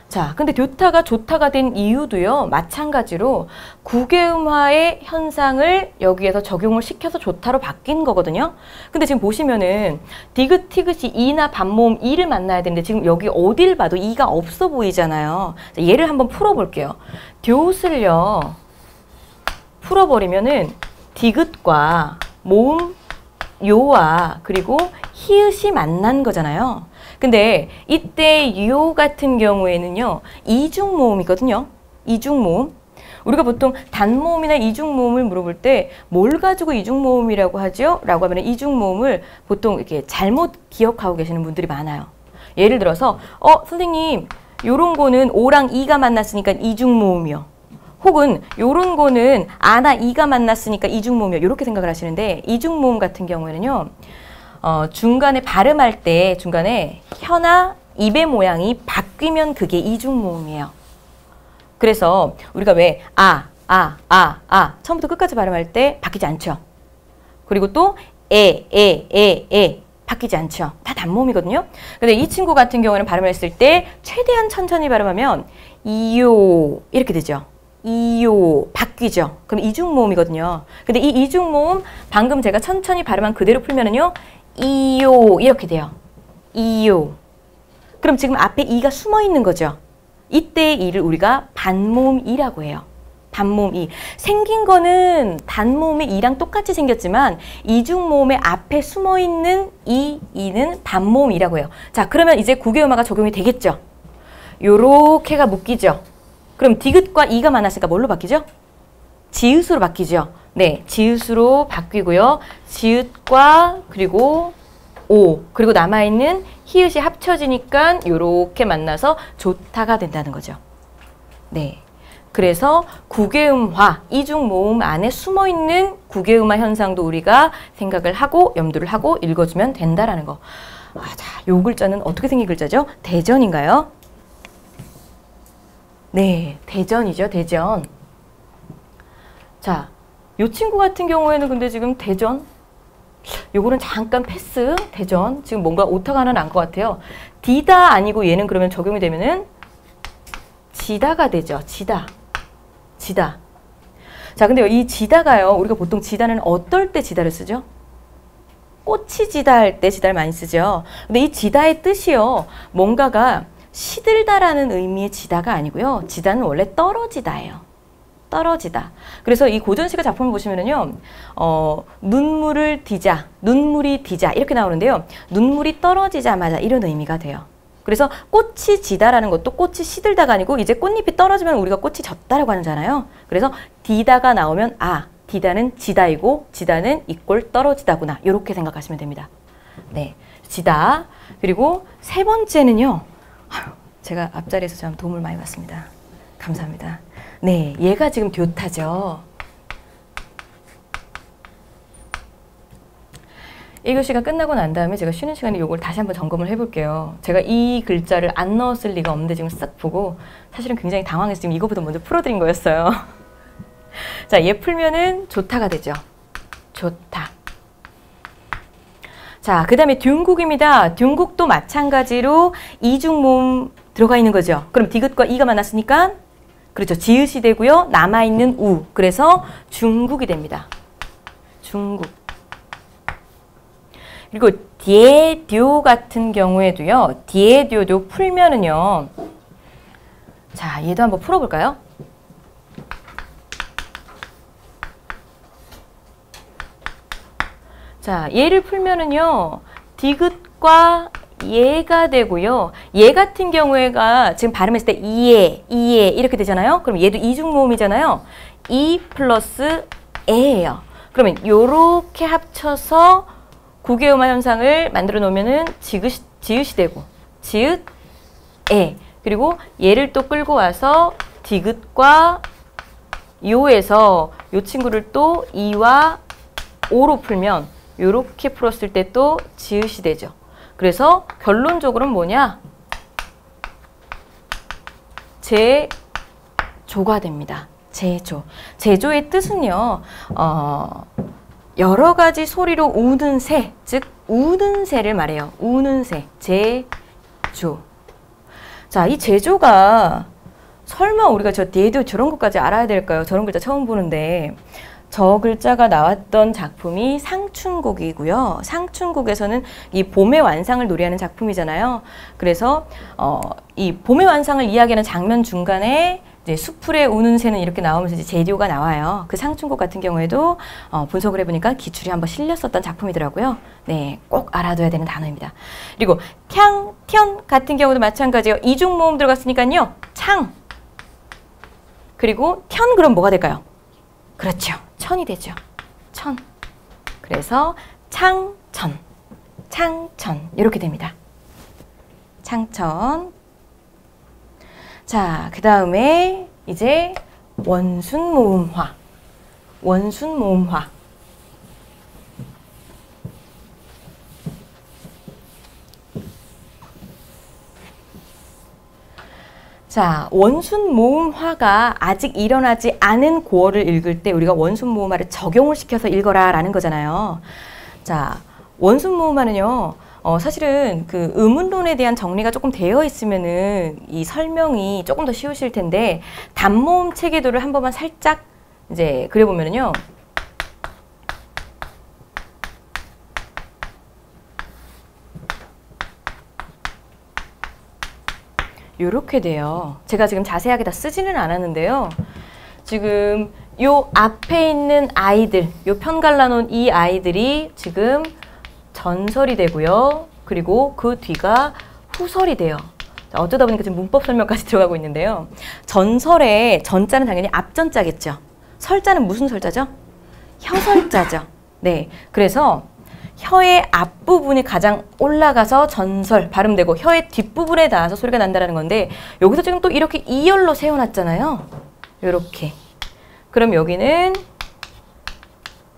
자, 근데 교타가 좋다가 된 이유도요, 마찬가지로 국외음화의 현상을 여기에서 적용을 시켜서 좋다로 바뀐 거거든요. 근데 지금 보시면은 디귿, 티귿이 이나 반모음 이를 만나야 되는데 지금 여기 어딜 봐도 이가 없어 보이잖아요. 자, 얘를 한번 풀어볼게요. 돛을요, 풀어버리면은 디귿과 모음 요와 그리고 히읗이 만난 거잖아요. 근데 이때 요 같은 경우에는요, 이중모음이거든요. 이중모음. 우리가 보통 단모음이나 이중모음을 물어볼 때 뭘 가지고 이중모음이라고 하죠? 라고 하면 이중모음을 보통 이렇게 잘못 기억하고 계시는 분들이 많아요. 예를 들어서 선생님 요런 거는 오랑 이가 만났으니까 이중모음이요. 혹은 요런 거는 아나 이가 만났으니까 이중모음이요. 이렇게 생각을 하시는데, 이중모음 같은 경우에는요, 중간에 발음할 때 중간에 혀나 입의 모양이 바뀌면 그게 이중모음이에요. 그래서 우리가 왜 처음부터 끝까지 발음할 때 바뀌지 않죠. 그리고 또 바뀌지 않죠. 다 단모음이거든요. 근데 이 친구 같은 경우는 발음을 했을 때 최대한 천천히 발음하면 이요 이렇게 되죠. 이요 바뀌죠. 그럼 이중모음이거든요. 근데 이 이중모음 방금 제가 천천히 발음한 그대로 풀면은요, 이요 이렇게 돼요. 이요. 그럼 지금 앞에 이가 숨어 있는 거죠. 이때의 이를 우리가 반모음 이라고 해요. 반모음 이. 생긴 거는 단모음의 이랑 똑같이 생겼지만 이중모음의 앞에 숨어 있는 이는 반모음 이라고 해요. 자, 그러면 이제 국외음화가 적용이 되겠죠. 요렇게가 묶이죠. 그럼 디귿과 이가 만났으니까 뭘로 바뀌죠? 지읒으로 바뀌죠. 네, 지읒으로 바뀌고요. 지읒과 그리고 오, 그리고 남아있는 히읗이 합쳐지니까 요렇게 만나서 좋다가 된다는 거죠. 네, 그래서 국외음화, 이중모음 안에 숨어있는 국외음화 현상도 우리가 생각을 하고 염두를 하고 읽어주면 된다라는 거. 자, 요 글자는 어떻게 생긴 글자죠? 대전인가요? 네, 대전이죠, 대전. 자, 요 친구 같은 경우에는 근데 지금 대전, 요거는 잠깐 패스. 대전, 지금 뭔가 오타가 하나 난 것 같아요. 디다 아니고 얘는 그러면 적용이 되면은 지다가 되죠. 지다. 자, 근데 이 지다가요, 우리가 보통 지다는 어떨 때 지다를 쓰죠? 꽃이 지다 할 때 지다를 많이 쓰죠. 근데 이 지다의 뜻이요, 뭔가가 시들다라는 의미의 지다가 아니고요. 지다는 원래 떨어지다예요. 떨어지다. 그래서 이 고전시가 작품을 보시면은요, 눈물이 디자 이렇게 나오는데요. 눈물이 떨어지자마자 이런 의미가 돼요. 그래서 꽃이 지다라는 것도 꽃이 시들다가 아니고 이제 꽃잎이 떨어지면 우리가 꽃이 졌다라고 하잖아요. 그래서 디다가 나오면 디다는 지다이고 지다는 이꼴 떨어지다구나. 이렇게 생각하시면 됩니다. 네, 지다. 그리고 세 번째는요. 제가 앞자리에서 참 도움을 많이 받습니다. 감사합니다. 네, 얘가 지금 교타죠. 1교시가 끝나고 난 다음에 제가 쉬는 시간에 이걸 다시 한번 점검을 해볼게요. 제가 이 글자를 안 넣었을 리가 없는데 지금 싹 보고 사실은 굉장히 당황해서 지금 이거보다 먼저 풀어드린 거였어요. 자, 얘 풀면은 좋다가 되죠. 좋다. 자, 그 다음에 둔국입니다. 둔국도 마찬가지로 이중모음 들어가 있는 거죠. 그럼 디귿과 이가 만났으니까 그렇죠. 지읒이 되고요. 남아있는 우. 그래서 중국이 됩니다. 중국. 그리고 디에듀 같은 경우에도요. 디에듀도 풀면은요. 자, 얘도 한번 풀어볼까요? 자, 얘를 풀면은요. 디귿과 얘가 되고요. 얘 같은 경우에가 지금 발음했을 때 이에 이렇게 되잖아요. 그럼 얘도 이중모음이잖아요. 이 플러스 에예요. 그러면 요렇게 합쳐서 국외음화 현상을 만들어 놓으면은 지읒이 되고 지읒 에. 그리고 얘를 또 끌고 와서 디귿과 요에서 요 친구를 또 이와 오로 풀면 이렇게 풀었을 때 또 지읒이 되죠. 그래서 결론적으로는 뭐냐? 제조가 됩니다. 제조. 제조의 뜻은요. 여러 가지 소리로 우는 새, 즉 우는 새를 말해요. 우는 새. 제조. 자, 이 제조가 설마 우리가 저 뒤에도 저런 것까지 알아야 될까요? 저런 글자 처음 보는데 저 글자가 나왔던 작품이 상춘곡이고요. 상춘곡에서는 이 봄의 완상을 노래하는 작품이잖아요. 그래서 이 봄의 완상을 이야기하는 장면 중간에 이제 수풀에 우는 새는 이렇게 나오면서 이제 제조가 나와요. 그 상춘곡 같은 경우에도 분석을 해보니까 기출이 한번 실렸었던 작품이더라고요. 네, 꼭 알아둬야 되는 단어입니다. 그리고 탕, 션 같은 경우도 마찬가지예요. 이중 모음 들어갔으니까요. 창. 그리고 천 그럼 뭐가 될까요? 그렇죠. 천이 되죠. 천. 그래서 창천, 창천 이렇게 됩니다. 창천. 자, 그 다음에 이제 원순모음화. 원순모음화. 자, 원순모음화가 아직 일어나지 않은 고어를 읽을 때 우리가 원순모음화를 적용을 시켜서 읽어라 라는 거잖아요. 자, 원순모음화는요, 사실은 그 의문론에 대한 정리가 조금 되어 있으면은 이 설명이 조금 더 쉬우실 텐데, 단모음 체계도를 한 번만 살짝 이제 그려보면은요, 요렇게 돼요. 제가 지금 자세하게 다 쓰지는 않았는데요. 지금 요 앞에 있는 아이들, 요 편 갈라놓은 이 아이들이 지금 전설이 되고요. 그리고 그 뒤가 후설이 돼요. 자, 어쩌다 보니까 지금 문법 설명까지 들어가고 있는데요. 전설의 전자는 당연히 앞전자겠죠. 설자는 무슨 설자죠? 혀설자죠. 네, 그래서 혀의 앞부분이 가장 올라가서 전설 발음되고 혀의 뒷부분에 닿아서 소리가 난다는 건데, 여기서 지금 또 이렇게 이열로 세워놨잖아요. 이렇게. 그럼 여기는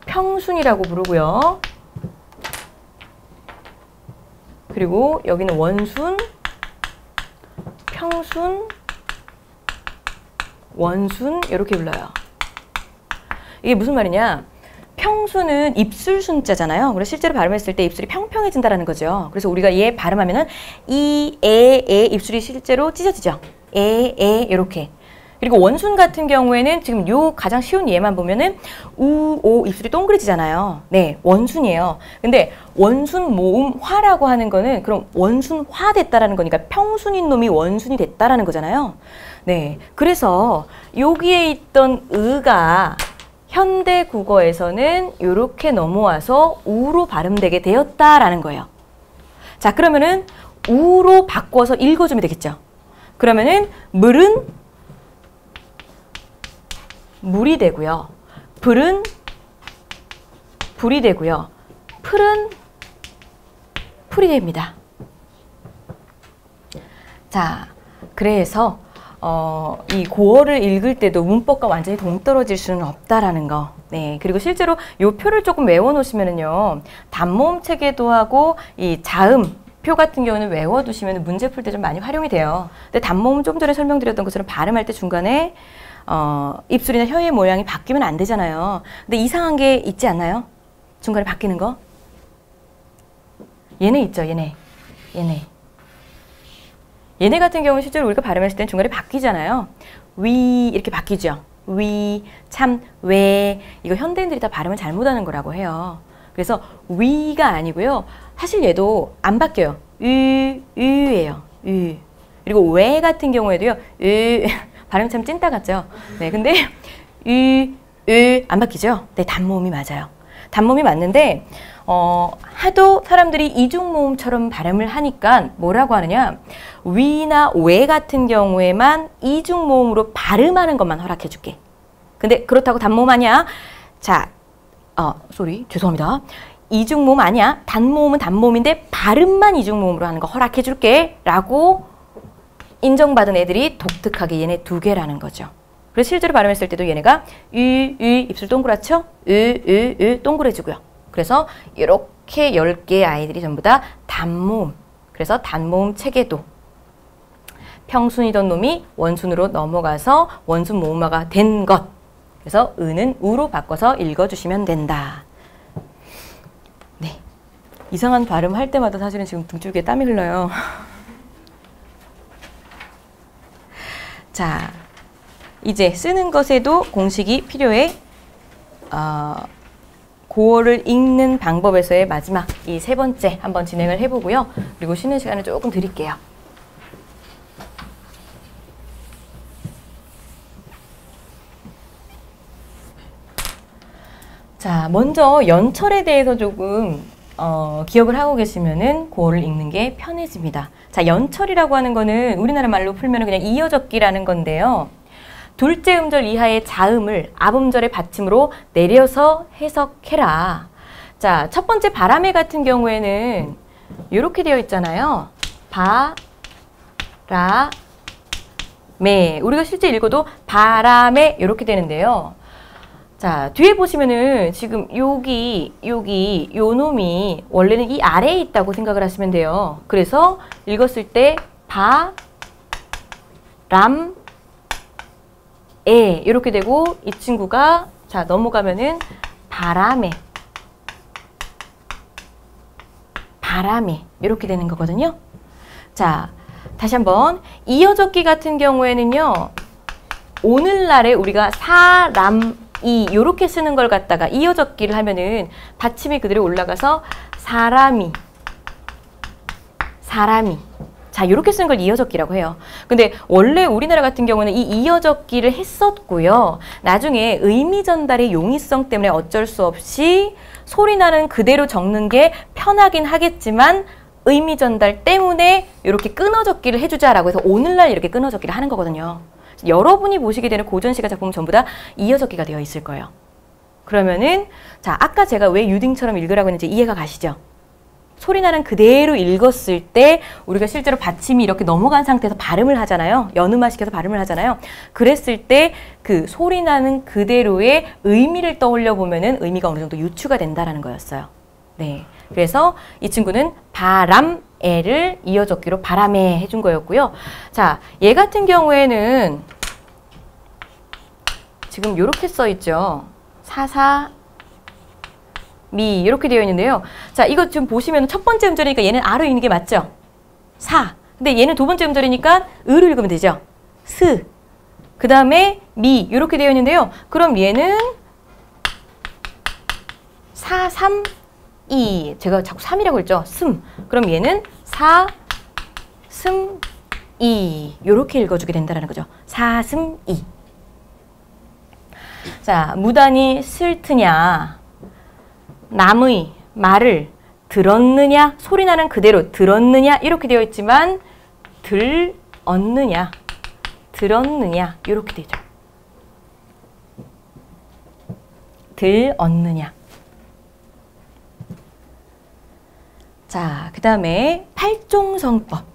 평순이라고 부르고요. 그리고 여기는 원순, 평순, 원순 이렇게 불러요. 이게 무슨 말이냐? 평순은 입술 순자잖아요. 그래서 실제로 발음했을 때 입술이 평평해진다는 거죠. 그래서 우리가 얘 발음하면은 이, 에 입술이 실제로 찢어지죠. 에 이렇게. 그리고 원순 같은 경우에는 지금 요 가장 쉬운 얘만 보면은 우, 오 입술이 동그래지잖아요. 네, 원순이에요. 근데 원순 모음 화라고 하는 거는 그럼 원순화 됐다라는 거니까 평순인 놈이 원순이 됐다라는 거잖아요. 네, 그래서 여기에 있던 의가 현대 국어에서는 이렇게 넘어와서 우로 발음되게 되었다라는 거예요. 자, 그러면은 우로 바꿔서 읽어주면 되겠죠. 그러면은 물은 물이 되고요. 불은 불이 되고요. 풀은 풀이 됩니다. 자, 그래서 이 고어를 읽을 때도 문법과 완전히 동떨어질 수는 없다라는 거. 네, 그리고 실제로 이 표를 조금 외워놓으시면은요, 단모음 체계도 하고 이 자음 표 같은 경우는 외워두시면 문제 풀 때 좀 많이 활용이 돼요. 근데 단모음 좀 전에 설명드렸던 것처럼 발음할 때 중간에 입술이나 혀의 모양이 바뀌면 안 되잖아요. 근데 이상한 게 있지 않나요? 중간에 바뀌는 거? 얘네 있죠, 얘네. 얘네 같은 경우는 실제로 우리가 발음했을 때 중간에 바뀌잖아요. 위 이렇게 바뀌죠. 위, 참, 왜. 이거 현대인들이 다 발음을 잘못하는 거라고 해요. 그래서 위가 아니고요. 사실 얘도 안 바뀌어요. 유예요. 유. 그리고 왜 같은 경우에도요. 발음이 참 찐따 같죠. 네, 근데 안 바뀌죠. 네, 단모음이 맞아요. 단모음이 맞는데 하도 사람들이 이중모음처럼 발음을 하니까 뭐라고 하느냐, 위나 왜 같은 경우에만 이중모음으로 발음하는 것만 허락해 줄게. 근데 그렇다고 단모음 아니야. 자, 죄송합니다. 이중모음 아니야. 단모음은 단모음인데 발음만 이중모음으로 하는 거 허락해 줄게 라고 인정받은 애들이 독특하게 얘네 두 개라는 거죠. 그래서 실제로 발음했을 때도 얘네가 입술 동그랗죠? 동그래지고요. 그래서 이렇게 10개의 아이들이 전부 다 단모음. 그래서 단모음 체계도. 평순이던 놈이 원순으로 넘어가서 원순 모음화가 된 것. 그래서 은은 우로 바꿔서 읽어주시면 된다. 네. 이상한 발음 할 때마다 사실은 지금 등줄기에 땀이 흘러요. 자, 이제 쓰는 것에도 공식이 필요해. 고어를 읽는 방법에서의 마지막 이 세 번째 한번 진행을 해보고요. 그리고 쉬는 시간을 조금 드릴게요. 자, 먼저 연철에 대해서 조금 기억을 하고 계시면은 고어를 읽는 게 편해집니다. 자, 연철이라고 하는 거는 우리나라 말로 풀면은 그냥 이어적기라는 건데요. 둘째 음절 이하의 자음을 앞음절의 받침으로 내려서 해석해라. 자, 첫 번째 바람에 같은 경우에는 이렇게 되어 있잖아요. 바람에. 우리가 실제 읽어도 바람에 이렇게 되는데요. 자, 뒤에 보시면은 지금 여기 요 놈이 원래는 이 아래에 있다고 생각을 하시면 돼요. 그래서 읽었을 때 바람 이렇게 되고 이 친구가 자 넘어가면은 바람에 이렇게 되는 거거든요. 자, 다시 한번 이어적기 같은 경우에는요. 오늘날에 우리가 사람이 이렇게 쓰는 걸 갖다가 이어적기를 하면은 받침이 그대로 올라가서 사람이 자, 이렇게 쓰는 걸 이어적기라고 해요. 근데 원래 우리나라 같은 경우는 이 이어적기를 했었고요. 나중에 의미 전달의 용이성 때문에 어쩔 수 없이 소리 나는 그대로 적는 게 편하긴 하겠지만 의미 전달 때문에 이렇게 끊어적기를 해주자라고 해서 오늘날 이렇게 끊어적기를 하는 거거든요. 여러분이 보시게 되는 고전시가 작품 전부 다 이어적기가 되어 있을 거예요. 그러면은 자, 아까 제가 왜 유딩처럼 읽으라고 했는지 이해가 가시죠? 소리 나는 그대로 읽었을 때 우리가 실제로 받침이 이렇게 넘어간 상태에서 발음을 하잖아요. 연음화시켜서 발음을 하잖아요. 그랬을 때 그 소리 나는 그대로의 의미를 떠올려 보면은 의미가 어느 정도 유추가 된다라는 거였어요. 네. 그래서 이 친구는 바람에를 이어적기로 바람에 해준 거였고요. 자, 얘 같은 경우에는 지금 이렇게 써 있죠. 미 이렇게 되어 있는데요. 자, 이거 지금 보시면 첫 번째 음절이니까 얘는 아로 읽는 게 맞죠? 사. 근데 얘는 두 번째 음절이니까 으로 읽으면 되죠? 스. 그 다음에 미 이렇게 되어 있는데요. 그럼 얘는 4, 3, 2. 제가 자꾸 3이라고 했죠? 슴. 그럼 얘는 4, 슴, 2. 이렇게 읽어주게 된다는 거죠. 4, 슴, 2. 자, 무단히 슬트냐. 남의 말을 들었느냐, 소리 나는 그대로 들었느냐 이렇게 되어 있지만 들었느냐 이렇게 되죠. 들었느냐. 자, 그 다음에 팔종성법.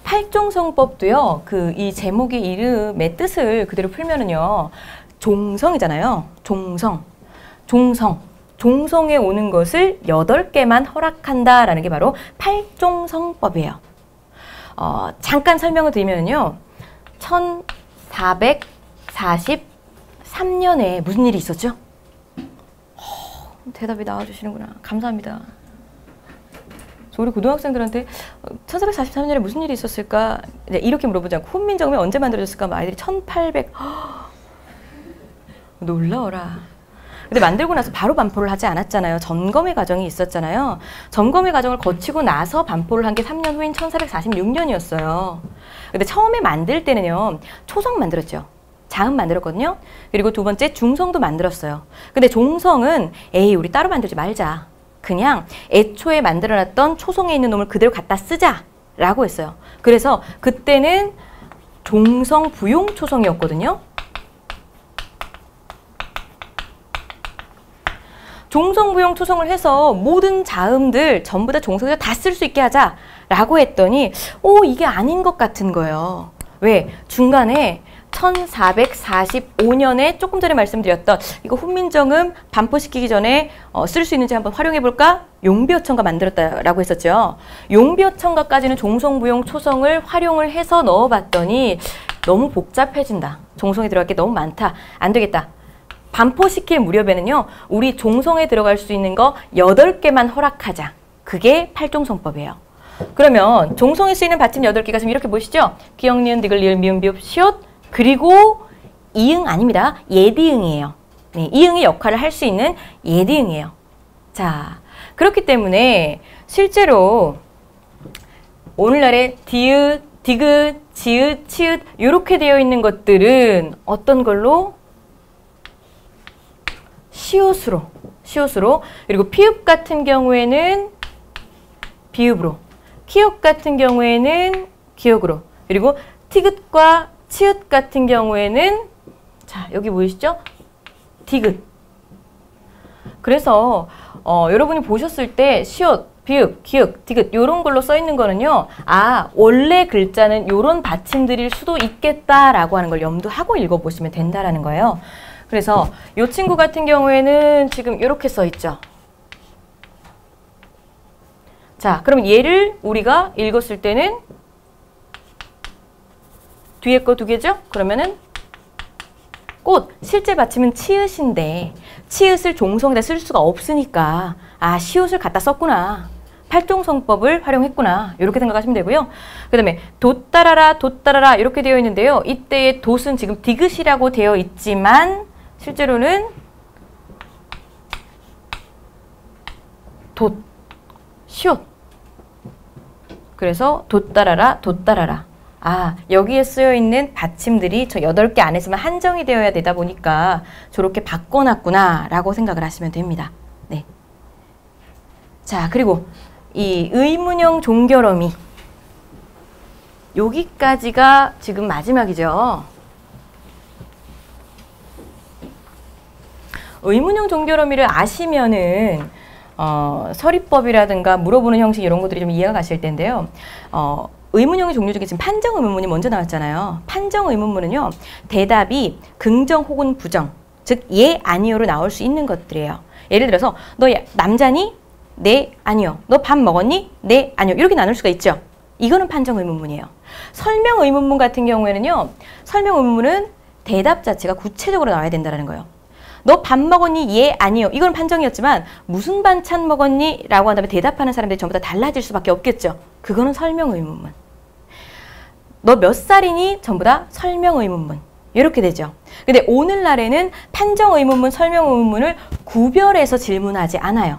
팔종성법도요. 이 제목의 이름의 뜻을 그대로 풀면은요. 종성이잖아요. 종성에 오는 것을 8개만 허락한다라는 게 바로 팔종성법이에요. 잠깐 설명을 드리면요. 1443년에 무슨 일이 있었죠? 대답이 나와주시는구나. 감사합니다. 우리 고등학생들한테 1443년에 무슨 일이 있었을까? 네, 이렇게 물어보지 않고 훈민정음이 언제 만들어졌을까? 아이들이 1800... 놀라워라. 근데 만들고 나서 바로 반포를 하지 않았잖아요. 점검의 과정이 있었잖아요. 점검의 과정을 거치고 나서 반포를 한 게 3년 후인 1446년이었어요. 근데 처음에 만들 때는요. 초성 만들었죠. 자음 만들었거든요. 그리고 두 번째 중성도 만들었어요. 근데 종성은 우리 따로 만들지 말자. 그냥 애초에 만들어놨던 초성에 있는 놈을 그대로 갖다 쓰자라고 했어요. 그래서 그때는 종성 부용 초성이었거든요. 종성부용 초성을 해서 모든 자음들 전부 다 종성에서 다 쓸 수 있게 하자라고 했더니 이게 아닌 것 같은 거예요. 왜? 중간에 1445년에 조금 전에 말씀드렸던 이거 훈민정음 반포시키기 전에 쓸 수 있는지 한번 활용해볼까? 용비어천가 만들었다라고 했었죠. 용비어천가까지는 종성부용 초성을 활용을 해서 넣어봤더니 너무 복잡해진다. 종성에 들어갈 게 너무 많다. 안 되겠다. 반포시킬 무렵에는요. 우리 종성에 들어갈 수 있는 거 8개만 허락하자. 그게 팔종성법이에요. 그러면 종성에 쓰이는 받침 8개가 지금 이렇게 보시죠? 기역, 니은, 디귿, 리을, 미음, 비읍, 시옷 그리고 이응 아닙니다. 예디응이에요. 네, 이응의 역할을 할 수 있는 예디응이에요. 자, 그렇기 때문에 실제로 오늘날의 디귿, 디귿, 지읒, 치읒 이렇게 되어 있는 것들은 어떤 걸로? 시옷으로. 그리고 피읍 같은 경우에는 비읍으로. 키읔 같은 경우에는 기역으로. 그리고 티귿과 치읒 같은 경우에는 자 여기 보이시죠? 디귿. 그래서 여러분이 보셨을 때 시옷, 비읍, 기역, 디귿 이런 걸로 써 있는 거는요. 원래 글자는 이런 받침들일 수도 있겠다라고 하는 걸 염두하고 읽어보시면 된다라는 거예요. 그래서 이 친구 같은 경우에는 지금 이렇게 써 있죠. 자, 그럼 얘를 우리가 읽었을 때는 뒤에 거 2개죠? 그러면은 꽃, 실제 받침은 치읓인데 치읓을 종성에다 쓸 수가 없으니까 시옷을 갖다 썼구나. 팔종성법을 활용했구나. 이렇게 생각하시면 되고요. 그 다음에 돛따라라 이렇게 되어 있는데요. 이때의 돛은 지금 디귿이라고 되어 있지만 실제로는 돛, 시옷. 그래서 돛따라라. 여기에 쓰여 있는 받침들이 저 8개 안에서만 한정이 되어야 되다 보니까 저렇게 바꿔놨구나 라고 생각을 하시면 됩니다. 네. 자, 그리고 이 의문형 종결어미 여기까지가 지금 마지막이죠. 의문형 종결어미를 아시면은 서리법이라든가 물어보는 형식 이런 것들이 좀 이해가 가실 텐데요. 의문형의 종류 중에 지금 판정 의문문이 먼저 나왔잖아요. 판정 의문문은요. 대답이 긍정 혹은 부정, 즉 예, 아니요로 나올 수 있는 것들이에요. 예를 들어서 너 남자니? 네, 아니요. 너 밥 먹었니? 네, 아니요. 이렇게 나눌 수가 있죠. 이거는 판정 의문문이에요. 설명 의문문 같은 경우에는요. 설명 의문문은 대답 자체가 구체적으로 나와야 된다는 거예요. 너 밥 먹었니? 예, 아니요. 이건 판정이었지만 무슨 반찬 먹었니? 라고 한 다음에 대답하는 사람들이 전부 다 달라질 수밖에 없겠죠. 그거는 설명 의문문. 너 몇 살이니? 전부 다 설명 의문문. 이렇게 되죠. 근데 오늘날에는 판정 의문문, 설명 의문문을 구별해서 질문하지 않아요.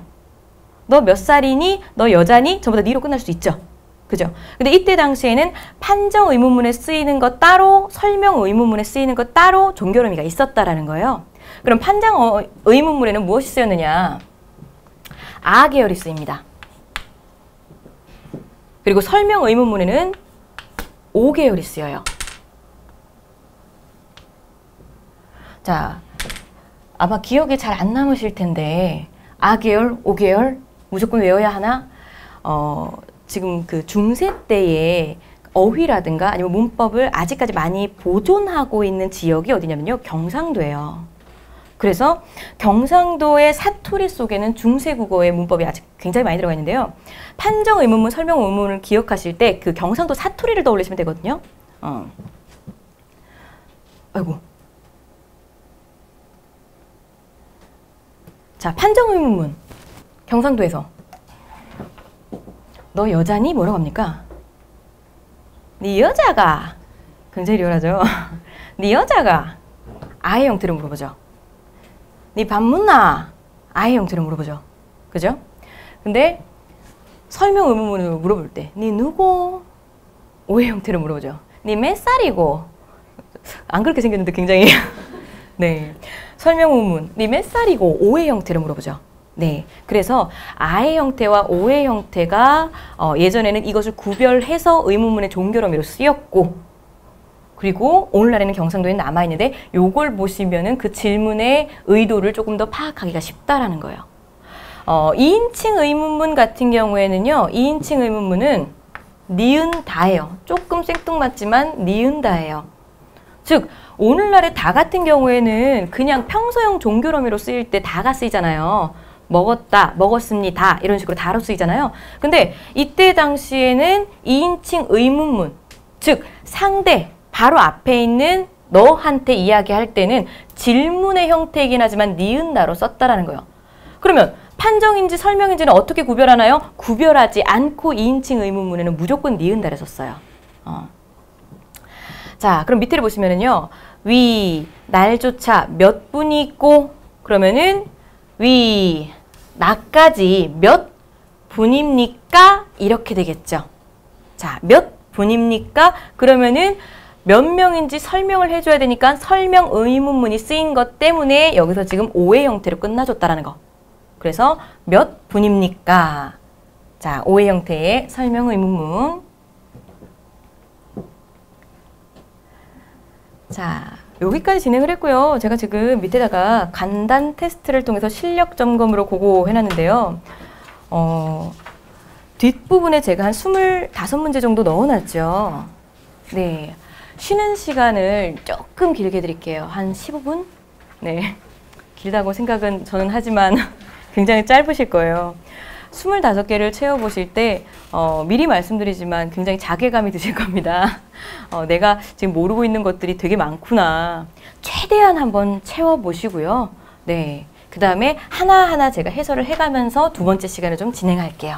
너 몇 살이니? 너 여자니? 전부 다 니로 끝날 수 있죠. 그죠? 근데 이때 당시에는 판정 의문문에 쓰이는 것 따로, 설명 의문문에 쓰이는 것 따로 종결의미가 있었다라는 거예요. 그럼 판정 의문문에는 무엇이 쓰였느냐? 아 계열이 쓰입니다. 그리고 설명 의문문에는 오 계열이 쓰여요. 자, 아마 기억에 잘 안 남으실 텐데 아 계열, 오 계열 무조건 외워야 하나? 지금 그 중세 때의 어휘라든가 아니면 문법을 아직까지 많이 보존하고 있는 지역이 어디냐면요. 경상도예요. 그래서 경상도의 사투리 속에는 중세국어의 문법이 아직 굉장히 많이 들어가 있는데요. 판정 의문문, 설명 의문문을 기억하실 때 그 경상도 사투리를 떠올리시면 되거든요. 아이고. 자, 판정 의문문. 경상도에서. 너 여자니? 뭐라고 합니까? 네 여자가. 굉장히 리얼하죠? 네 여자가. 아의 형태로 물어보죠. 네 밥 묻나? 아의 형태로 물어보죠. 그죠? 근데 설명 의문문으로 물어볼 때 네 누구? 오의 형태로 물어보죠. 네 몇 살이고? 안 그렇게 생겼는데 굉장히 네. 설명 의문문 네 몇 살이고? 오의 형태로 물어보죠. 네. 그래서 아의 형태와 오의 형태가 예전에는 이것을 구별해서 의문문의 종결어미로 쓰였고 그리고 오늘날에는 경상도에 남아있는데 요걸 보시면은 그 질문의 의도를 조금 더 파악하기가 쉽다라는 거예요. 2인칭 의문문 같은 경우에는요. 2인칭 의문문은 니은 다예요. 조금 생뚱맞지만 니은 다예요. 즉 오늘날의 다 같은 경우에는 그냥 평소형 종교러미로 쓰일 때 다가 쓰이잖아요. 먹었다, 먹었습니다 이런 식으로 다로 쓰이잖아요. 근데 이때 당시에는 2인칭 의문문, 즉 상대 바로 앞에 있는 너한테 이야기할 때는 질문의 형태이긴 하지만 니은다로 썼다라는 거예요. 그러면 판정인지 설명인지는 어떻게 구별하나요? 구별하지 않고 2인칭 의문문에는 무조건 니은다를 썼어요. 자, 그럼 밑에를 보시면은요. 위, 날조차 몇 분이 있고 그러면은 위, 나까지 몇 분입니까? 이렇게 되겠죠. 자, 몇 분입니까? 그러면은 몇 명인지 설명을 해줘야 되니까 설명 의문문이 쓰인 것 때문에 여기서 지금 오의 형태로 끝나줬다라는 거. 그래서 몇 분입니까? 자, 오의 형태의 설명 의문문. 자, 여기까지 진행을 했고요. 제가 지금 밑에다가 간단 테스트를 통해서 실력 점검으로 그거 해놨는데요. 뒷부분에 제가 한 25문제 정도 넣어놨죠. 네. 쉬는 시간을 조금 길게 드릴게요. 한 15분? 네. 길다고 생각은 저는 하지만 굉장히 짧으실 거예요. 25개를 채워보실 때 미리 말씀드리지만 굉장히 자괴감이 드실 겁니다. 내가 지금 모르고 있는 것들이 되게 많구나. 최대한 한번 채워보시고요. 네. 그 다음에 하나하나 제가 해설을 해가면서 두 번째 시간을 좀 진행할게요.